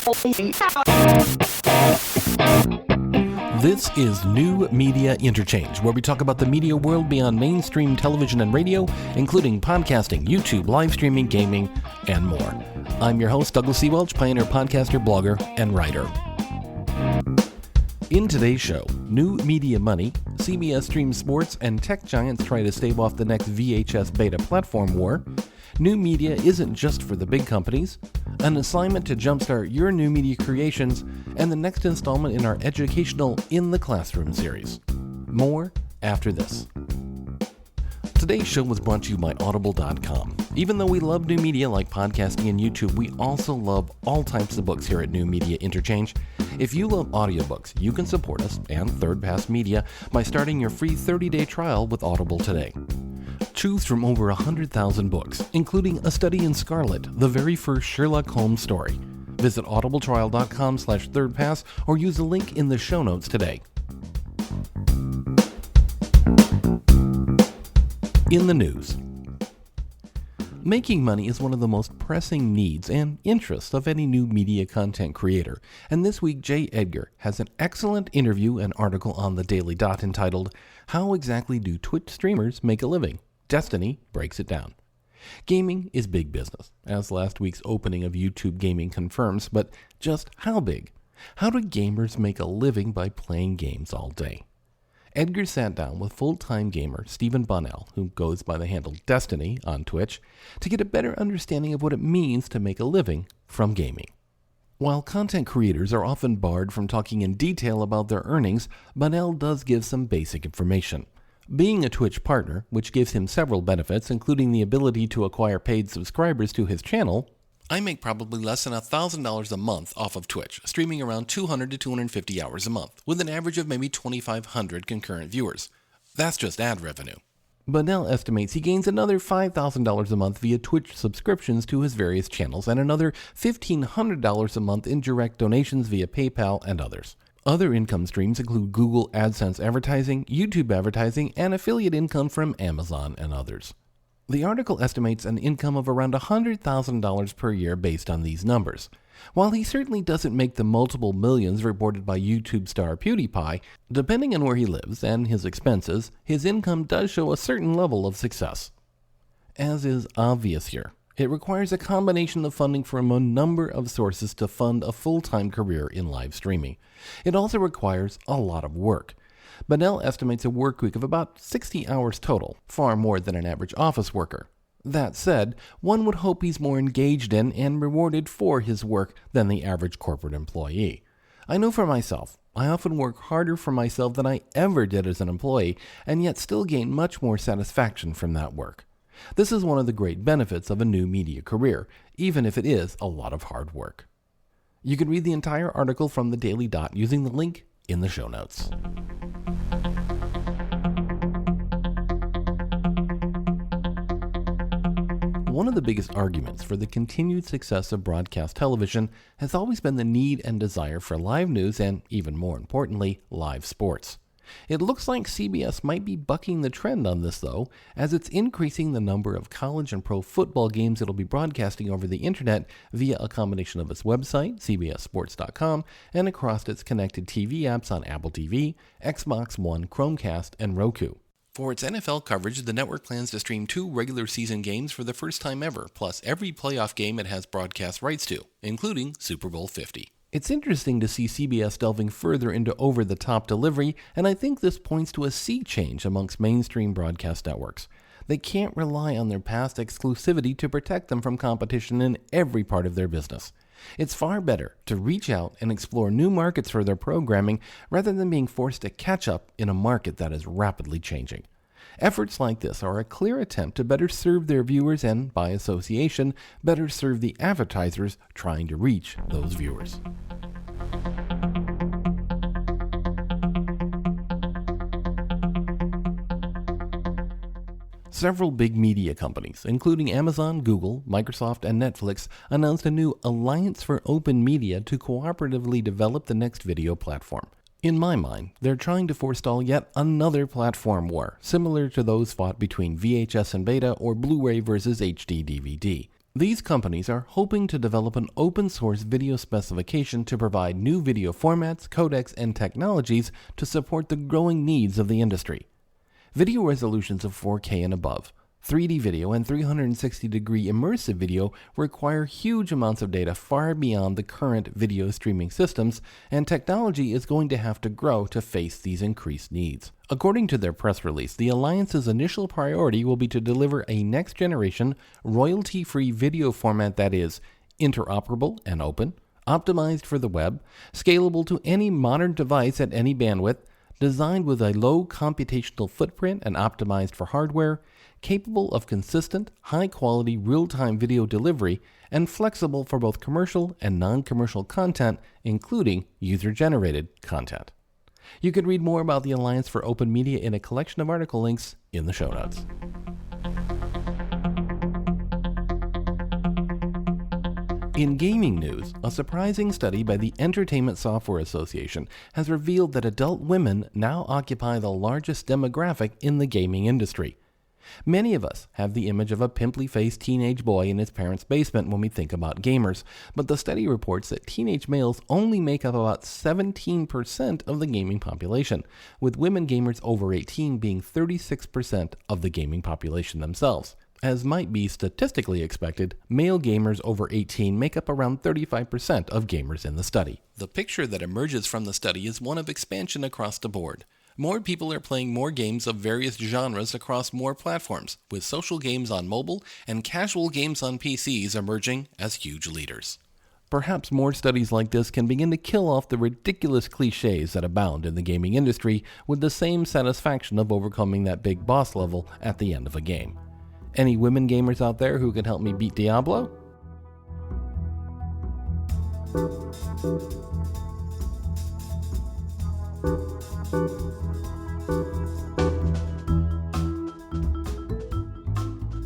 This is New Media Interchange, where we talk about the media world beyond mainstream television and radio, including podcasting, YouTube, live streaming, gaming, and more. I'm your host, Douglas C. Welch, pioneer podcaster, blogger, and writer. In today's show, new media money, CBS streams sports, and tech giants try to stave off the next VHS beta platform war. New media isn't just for the big companies, an assignment to jumpstart your new media creations, and the next installment in our educational In the Classroom series. More after this. Today's show was brought to you by Audible.com. Even though we love new media like podcasting and YouTube, we also love all types of books here at New Media Interchange. If you love audiobooks, you can support us and Third Pass Media by starting your free 30-day trial with Audible today. Choose from over 100,000 books, including a study in Scarlet, the very first Sherlock Holmes story. Visit audibletrial.com/thirdpass or use the link in the show notes today. In the news. Making money is one of the most pressing needs and interests of any new media content creator, and this week J. Edgar has an excellent interview and article on the Daily Dot entitled, How Exactly Do Twitch Streamers Make a Living? Destiny breaks it down. Gaming is big business, as last week's opening of YouTube Gaming confirms, but just how big? How do gamers make a living by playing games all day? Edgar sat down with full-time gamer Stephen Bonnell, who goes by the handle Destiny on Twitch, to get a better understanding of what it means to make a living from gaming. While content creators are often barred from talking in detail about their earnings, Bonnell does give some basic information. Being a Twitch partner, which gives him several benefits, including the ability to acquire paid subscribers to his channel, I make probably less than $1,000 a month off of Twitch, streaming around 200 to 250 hours a month, with an average of maybe 2,500 concurrent viewers. That's just ad revenue. Bonnell estimates he gains another $5,000 a month via Twitch subscriptions to his various channels and another $1,500 a month in direct donations via PayPal and others. Other income streams include Google AdSense advertising, YouTube advertising, and affiliate income from Amazon and others. The article estimates an income of around $100,000 per year based on these numbers. While he certainly doesn't make the multiple millions reported by YouTube star PewDiePie, depending on where he lives and his expenses, his income does show a certain level of success. As is obvious here, it requires a combination of funding from a number of sources to fund a full-time career in live streaming. It also requires a lot of work. Bonnell estimates a work week of about 60 hours total, far more than an average office worker. That said, one would hope he's more engaged in and rewarded for his work than the average corporate employee. I know for myself, I often work harder for myself than I ever did as an employee, and yet still gain much more satisfaction from that work. This is one of the great benefits of a new media career, even if it is a lot of hard work. You can read the entire article from the Daily Dot using the link in the show notes. One of the biggest arguments for the continued success of broadcast television has always been the need and desire for live news and, even more importantly, live sports. It looks like CBS might be bucking the trend on this, though, as it's increasing the number of college and pro football games it'll be broadcasting over the internet via a combination of its website, cbssports.com, and across its connected TV apps on Apple TV, Xbox One, Chromecast, and Roku. For its NFL coverage, the network plans to stream 2 regular season games for the first time ever, plus every playoff game it has broadcast rights to, including Super Bowl 50. It's interesting to see CBS delving further into over-the-top delivery, and I think this points to a sea change amongst mainstream broadcast networks. They can't rely on their past exclusivity to protect them from competition in every part of their business. It's far better to reach out and explore new markets for their programming rather than being forced to catch up in a market that is rapidly changing. Efforts like this are a clear attempt to better serve their viewers and, by association, better serve the advertisers trying to reach those viewers. Several big media companies, including Amazon, Google, Microsoft, and Netflix, announced a new Alliance for Open Media to cooperatively develop the next video platform. In my mind, they're trying to forestall yet another platform war, similar to those fought between VHS and beta or Blu-ray versus HD DVD. These companies are hoping to develop an open-source video specification to provide new video formats, codecs, and technologies to support the growing needs of the industry. Video resolutions of 4K and above, 3D video, and 360-degree immersive video require huge amounts of data far beyond the current video streaming systems, and technology is going to have to grow to face these increased needs. According to their press release, the Alliance's initial priority will be to deliver a next-generation, royalty-free video format that is interoperable and open, optimized for the web, scalable to any modern device at any bandwidth, designed with a low computational footprint and optimized for hardware, capable of consistent, high-quality, real-time video delivery, and flexible for both commercial and non-commercial content, including user-generated content. You can read more about the Alliance for Open Media in a collection of article links in the show notes. In gaming news, a surprising study by the Entertainment Software Association has revealed that adult women now occupy the largest demographic in the gaming industry. Many of us have the image of a pimply-faced teenage boy in his parents' basement when we think about gamers, but the study reports that teenage males only make up about 17% of the gaming population, with women gamers over 18 being 36% of the gaming population themselves. As might be statistically expected, male gamers over 18 make up around 35% of gamers in the study. The picture that emerges from the study is one of expansion across the board. More people are playing more games of various genres across more platforms, with social games on mobile and casual games on PCs emerging as huge leaders. Perhaps more studies like this can begin to kill off the ridiculous cliches that abound in the gaming industry with the same satisfaction of overcoming that big boss level at the end of a game. Any women gamers out there who can help me beat Diablo?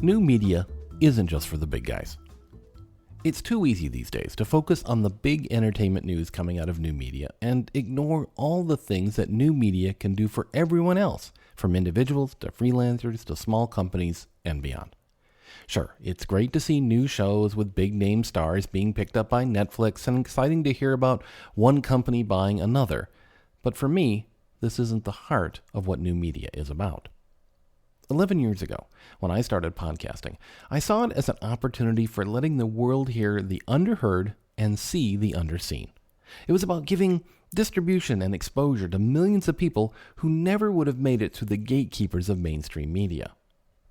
New media isn't just for the big guys. It's too easy these days to focus on the big entertainment news coming out of new media and ignore all the things that new media can do for everyone else, from individuals to freelancers to small companies and beyond. Sure, it's great to see new shows with big-name stars being picked up by Netflix and exciting to hear about one company buying another, but for me, this isn't the heart of what new media is about. 11 years ago, when I started podcasting, I saw it as an opportunity for letting the world hear the underheard and see the underseen. It was about giving distribution and exposure to millions of people who never would have made it through the gatekeepers of mainstream media.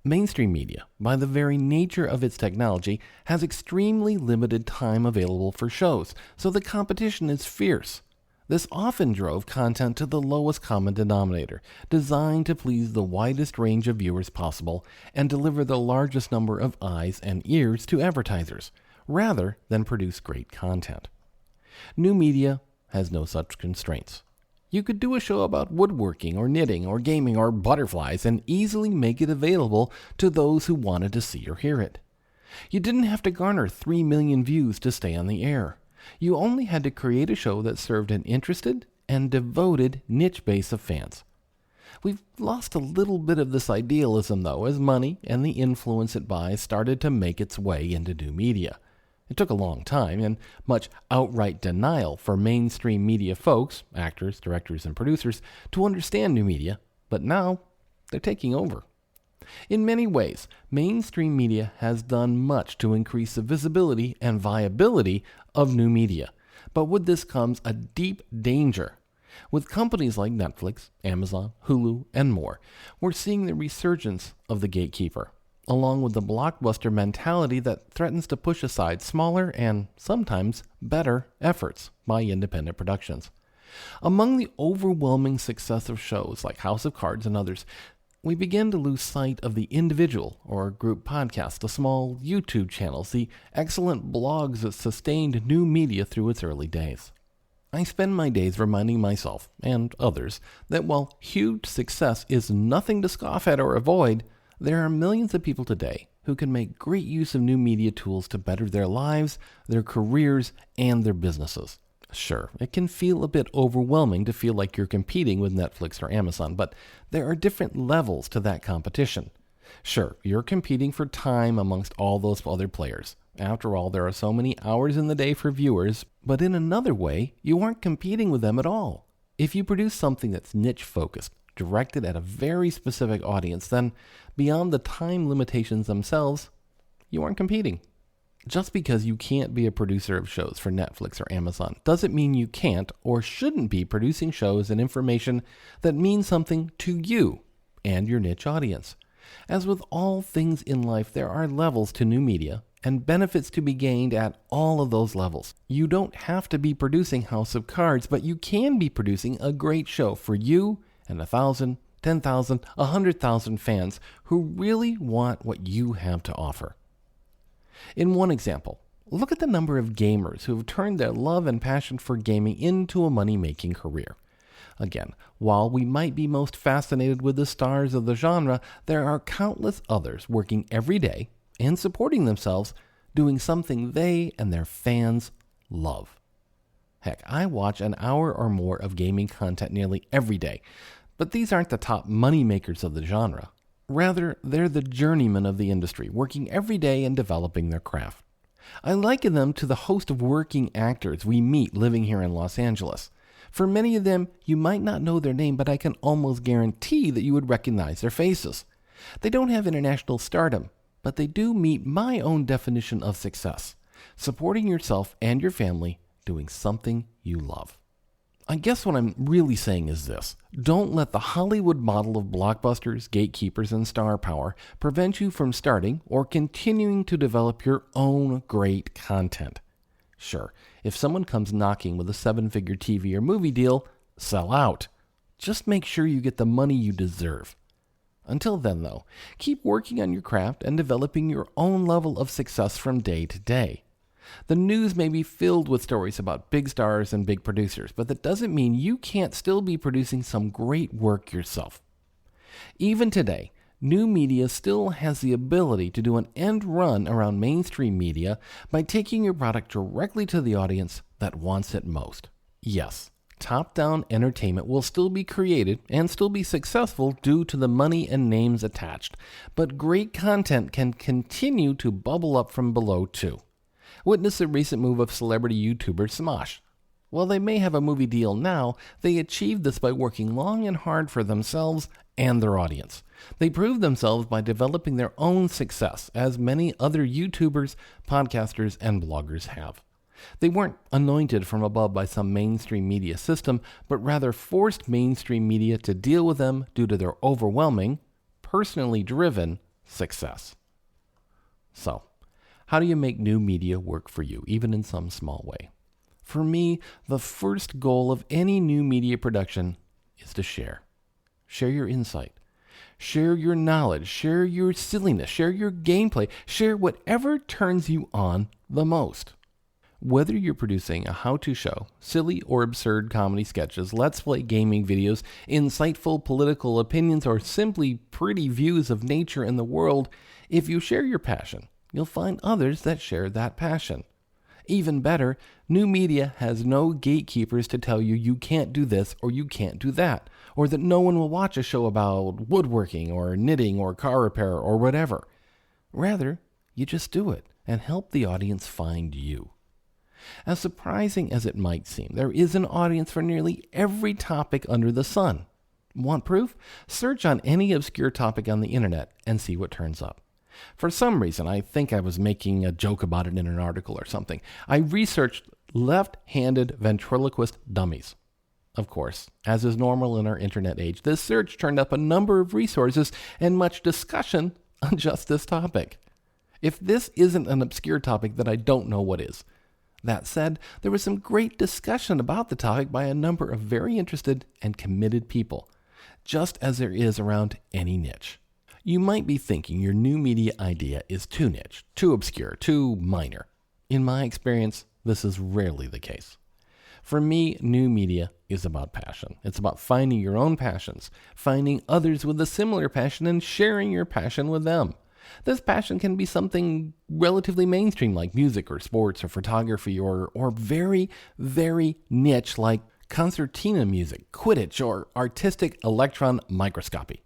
Mainstream media, by the very nature of its technology, has extremely limited time available for shows, so the competition is fierce. This often drove content to the lowest common denominator, designed to please the widest range of viewers possible and deliver the largest number of eyes and ears to advertisers, rather than produce great content. New media has no such constraints. You could do a show about woodworking or knitting or gaming or butterflies and easily make it available to those who wanted to see or hear it. You didn't have to garner 3 million views to stay on the air. You only had to create a show that served an interested and devoted niche base of fans. We've lost a little bit of this idealism, though, as money and the influence it buys started to make its way into new media. It took a long time and much outright denial for mainstream media folks, actors, directors, and producers, to understand new media, but now they're taking over. In many ways, mainstream media has done much to increase the visibility and viability of new media. But with this comes a deep danger. With companies like Netflix, Amazon, Hulu, and more, we're seeing the resurgence of the gatekeeper, along with the blockbuster mentality that threatens to push aside smaller and sometimes better efforts by independent productions. Among the overwhelming success of shows like House of Cards and others, we begin to lose sight of the individual or group podcasts, the small YouTube channels, the excellent blogs that sustained new media through its early days. I spend my days reminding myself, and others, that while huge success is nothing to scoff at or avoid, there are millions of people today who can make great use of new media tools to better their lives, their careers, and their businesses. Sure, it can feel a bit overwhelming to feel like you're competing with Netflix or Amazon, but there are different levels to that competition. Sure, you're competing for time amongst all those other players, After all, there are so many hours in the day for viewers, but in another way, you aren't competing with them at all. If you produce something that's niche-focused, directed at a very specific audience, then beyond the time limitations themselves, you aren't competing. Just because you can't be a producer of shows for Netflix or Amazon doesn't mean you can't or shouldn't be producing shows and information that mean something to you and your niche audience. As with all things in life, there are levels to new media and benefits to be gained at all of those levels. You don't have to be producing House of Cards, but you can be producing a great show for you and 1,000, 10,000, 100,000 fans who really want what you have to offer. In one example, look at the number of gamers who have turned their love and passion for gaming into a money-making career. Again, while we might be most fascinated with the stars of the genre, there are countless others working every day and supporting themselves doing something they and their fans love. Heck, I watch an hour or more of gaming content nearly every day, but these aren't the top money makers of the genre. Rather, they're the journeymen of the industry, working every day and developing their craft. I liken them to the host of working actors we meet living here in Los Angeles. For many of them, you might not know their name, but I can almost guarantee that you would recognize their faces. They don't have international stardom, but they do meet my own definition of success: supporting yourself and your family, doing something you love. I guess what I'm really saying is this: don't let the Hollywood model of blockbusters, gatekeepers, and star power prevent you from starting or continuing to develop your own great content. Sure, if someone comes knocking with a 7-figure TV or movie deal, sell out. Just make sure you get the money you deserve. Until then, though, keep working on your craft and developing your own level of success from day to day. The news may be filled with stories about big stars and big producers, but that doesn't mean you can't still be producing some great work yourself. Even today, new media still has the ability to do an end run around mainstream media by taking your product directly to the audience that wants it most. Yes, top-down entertainment will still be created and still be successful due to the money and names attached, but great content can continue to bubble up from below too. Witness the recent move of celebrity YouTuber Smosh. While they may have a movie deal now, they achieved this by working long and hard for themselves and their audience. They proved themselves by developing their own success, as many other YouTubers, podcasters, and bloggers have. They weren't anointed from above by some mainstream media system, but rather forced mainstream media to deal with them due to their overwhelming, personally driven success. So, how do you make new media work for you, even in some small way? For me, the first goal of any new media production is to share. Share your insight. Share your knowledge. Share your silliness. Share your gameplay. Share whatever turns you on the most. Whether you're producing a how-to show, silly or absurd comedy sketches, let's play gaming videos, insightful political opinions, or simply pretty views of nature and the world, if you share your passion, you'll find others that share that passion. Even better, new media has no gatekeepers to tell you you can't do this or you can't do that, or that no one will watch a show about woodworking or knitting or car repair or whatever. Rather, you just do it and help the audience find you. As surprising as it might seem, there is an audience for nearly every topic under the sun. Want proof? Search on any obscure topic on the internet and see what turns up. For some reason, I think I was making a joke about it in an article or something. I researched left-handed ventriloquist dummies. Of course, as is normal in our internet age, this search turned up a number of resources and much discussion on just this topic. If this isn't an obscure topic, then I don't know what is. That said, there was some great discussion about the topic by a number of very interested and committed people, just as there is around any niche. You might be thinking your new media idea is too niche, too obscure, too minor. In my experience, this is rarely the case. For me, new media is about passion. It's about finding your own passions, finding others with a similar passion, and sharing your passion with them. This passion can be something relatively mainstream like music or sports or photography or very, very niche like concertina music, Quidditch, or artistic electron microscopy.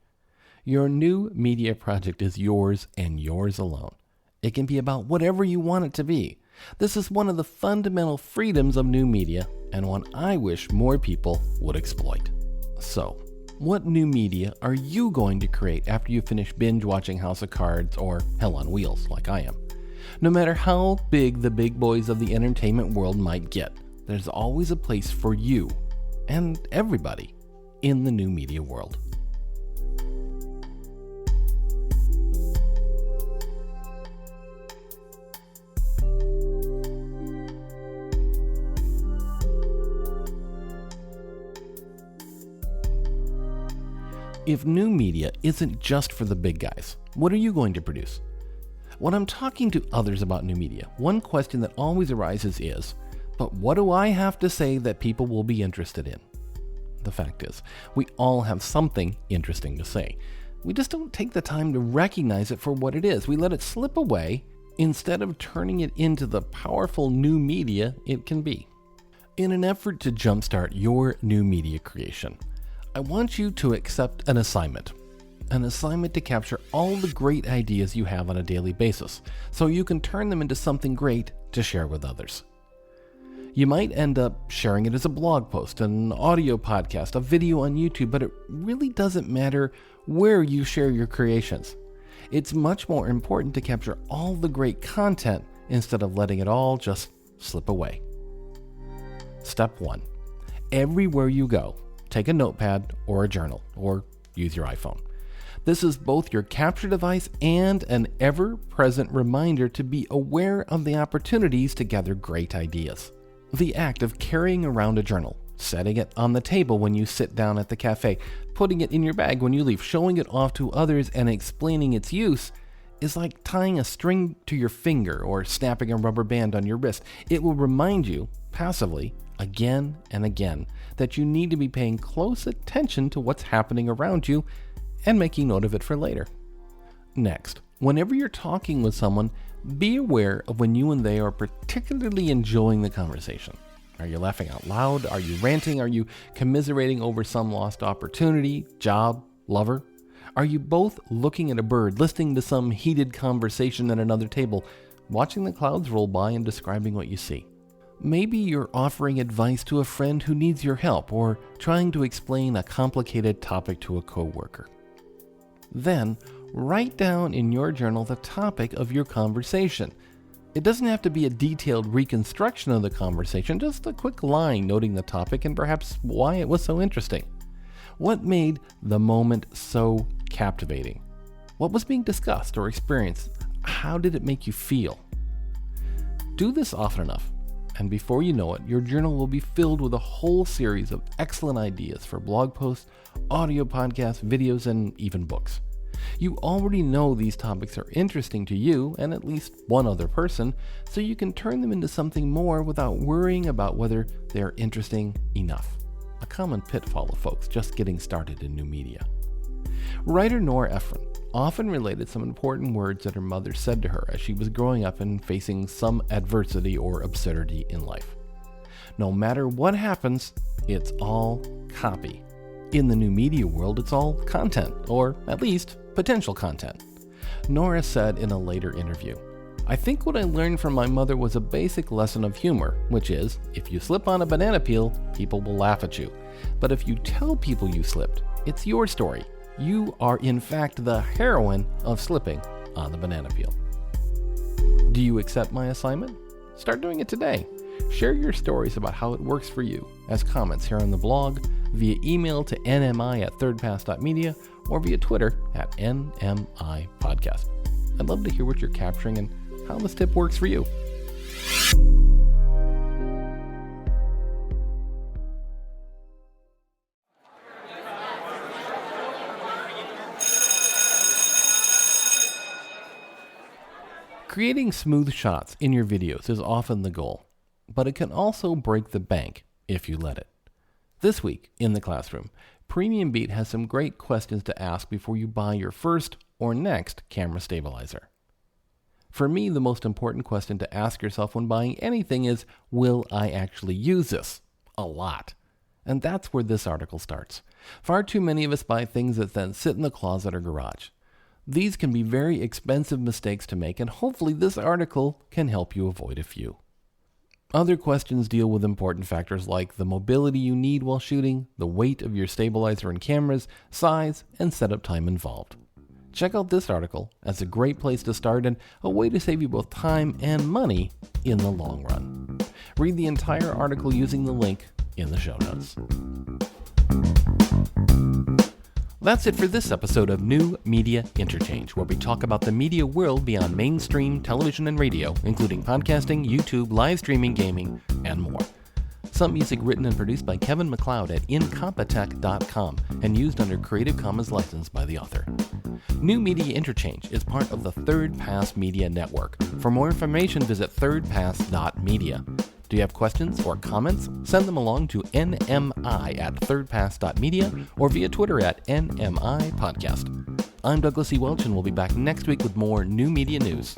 Your new media project is yours and yours alone. It can be about whatever you want it to be. This is one of the fundamental freedoms of new media, and one I wish more people would exploit. So, what new media are you going to create after you finish binge watching House of Cards or Hell on Wheels, like I am? No matter how big the big boys of the entertainment world might get, there's always a place for you and everybody in the new media world. If new media isn't just for the big guys, what are you going to produce? When I'm talking to others about new media, one question that always arises is, but what do I have to say that people will be interested in? The fact is, we all have something interesting to say. We just don't take the time to recognize it for what it is. We let it slip away instead of turning it into the powerful new media it can be. In an effort to jumpstart your new media creation, I want you to accept an assignment to capture all the great ideas you have on a daily basis, so you can turn them into something great to share with others. You might end up sharing it as a blog post, an audio podcast, a video on YouTube, but it really doesn't matter where you share your creations. It's much more important to capture all the great content instead of letting it all just slip away. Step 1. Everywhere you go, take a notepad or a journal, or use your iPhone. This is both your capture device and an ever-present reminder to be aware of the opportunities to gather great ideas. The act of carrying around a journal, setting it on the table when you sit down at the cafe, putting it in your bag when you leave, showing it off to others and explaining its use is like tying a string to your finger or snapping a rubber band on your wrist. It will remind you, passively, again and again, that you need to be paying close attention to what's happening around you and making note of it for later. Next, whenever you're talking with someone, be aware of when you and they are particularly enjoying the conversation. Are you laughing out loud? Are you ranting? Are you commiserating over some lost opportunity, job, lover? Are you both looking at a bird, listening to some heated conversation at another table, watching the clouds roll by and describing what you see? Maybe you're offering advice to a friend who needs your help, or trying to explain a complicated topic to a coworker. Then, write down in your journal the topic of your conversation. It doesn't have to be a detailed reconstruction of the conversation, just a quick line noting the topic and perhaps why it was so interesting. What made the moment so captivating? What was being discussed or experienced? How did it make you feel? Do this often enough, and before you know it, your journal will be filled with a whole series of excellent ideas for blog posts, audio podcasts, videos, and even books. You already know these topics are interesting to you and at least one other person, so you can turn them into something more without worrying about whether they are interesting enough. A common pitfall of folks just getting started in new media. Writer Nora Ephron often related some important words that her mother said to her as she was growing up and facing some adversity or absurdity in life. No matter what happens, it's all copy. In the new media world, it's all content, or at least potential content. Nora said in a later interview, "I think what I learned from my mother was a basic lesson of humor, which is, if you slip on a banana peel, people will laugh at you. But if you tell people you slipped, it's your story. You are in fact the heroine of slipping on the banana peel." Do you accept my assignment? Start doing it today. Share your stories about how it works for you as comments here on the blog, via email to nmi@thirdpass.media, or via Twitter @NMIPodcast. I'd love to hear what you're capturing and how this tip works for you. Creating smooth shots in your videos is often the goal, but it can also break the bank if you let it. This week in the classroom, Premium Beat has some great questions to ask before you buy your first or next camera stabilizer. For me, the most important question to ask yourself when buying anything is, will I actually use this? A lot. And that's where this article starts. Far too many of us buy things that then sit in the closet or garage. These can be very expensive mistakes to make, and hopefully this article can help you avoid a few. Other questions deal with important factors like the mobility you need while shooting, the weight of your stabilizer and cameras, size, and setup time involved. Check out this article as a great place to start and a way to save you both time and money in the long run. Read the entire article using the link in the show notes. That's it for this episode of New Media Interchange, where we talk about the media world beyond mainstream television and radio, including podcasting, YouTube, live streaming, gaming, and more. Some music written and produced by Kevin MacLeod at incompetech.com and used under Creative Commons license by the author. New Media Interchange is part of the Third Pass Media Network. For more information, visit thirdpass.media. Do you have questions or comments? Send them along to nmi@thirdpass.media or via Twitter at nmipodcast. I'm Douglas E. Welch, and we'll be back next week with more new media news.